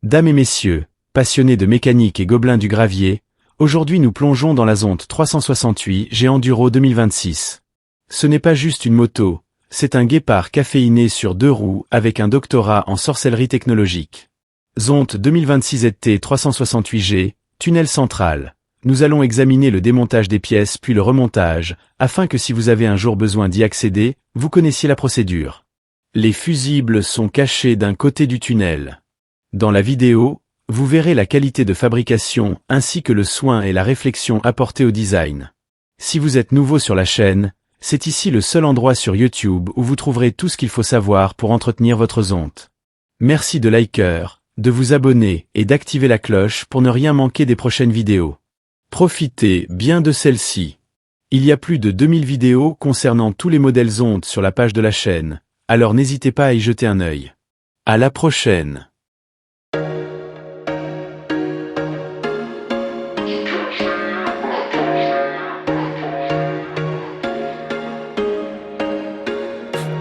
Dames et messieurs, passionnés de mécanique et gobelins du gravier, aujourd'hui nous plongeons dans la Zontes 368 G Enduro 2026. Ce n'est pas juste une moto, c'est un guépard caféiné sur deux roues avec un doctorat en sorcellerie technologique. Zontes 2026 ZT 368G, tunnel central. Nous allons examiner le démontage des pièces puis le remontage, afin que si vous avez un jour besoin d'y accéder, vous connaissiez la procédure. Les fusibles sont cachés d'un côté du tunnel. Dans la vidéo, vous verrez la qualité de fabrication ainsi que le soin et la réflexion apportés au design. Si vous êtes nouveau sur la chaîne, c'est ici le seul endroit sur YouTube où vous trouverez tout ce qu'il faut savoir pour entretenir votre Zontes. Merci de liker, de vous abonner et d'activer la cloche pour ne rien manquer des prochaines vidéos. Profitez bien de celle-ci. Il y a plus de 2000 vidéos concernant tous les modèles Zontes sur la page de la chaîne, alors n'hésitez pas à y jeter un œil. À la prochaine.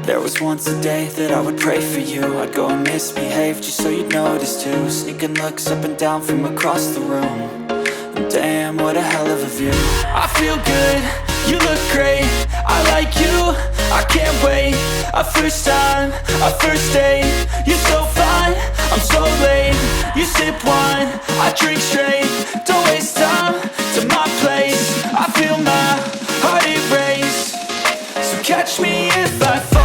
There was once a day that I would pray for you. I'd go and misbehave just so you'd notice too. Sneaking looks up and down from across the room. And damn, what a hell of a view. I feel good, you look great. I like you, I can't wait. A first time, a first date. You're so fine, I'm so late. You sip wine, I drink straight. Don't waste time to my place. I feel my heart erase. So catch me if I fall.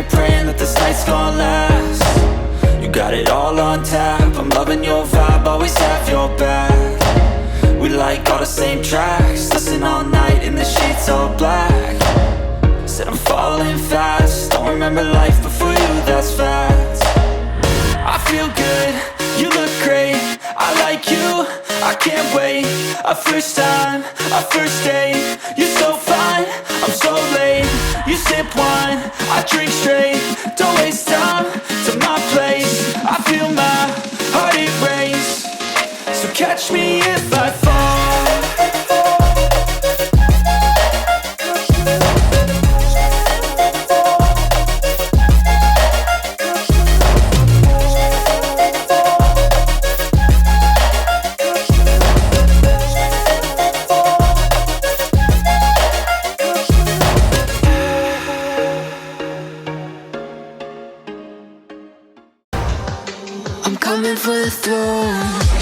Praying that this night's gonna last. You got it all on tap. I'm loving your vibe, always have your back. We like all the same tracks. Listen all night in the sheets all black. Said I'm falling fast. Don't remember life before you, that's fact. I feel good, you look great. I like you, I can't wait. A first time, a first date. You're so fine, I'm so late. You sip wine, I drink straight. Don't waste time to my place. I feel my heart erase. So catch me if I fall. I'm coming for the throne.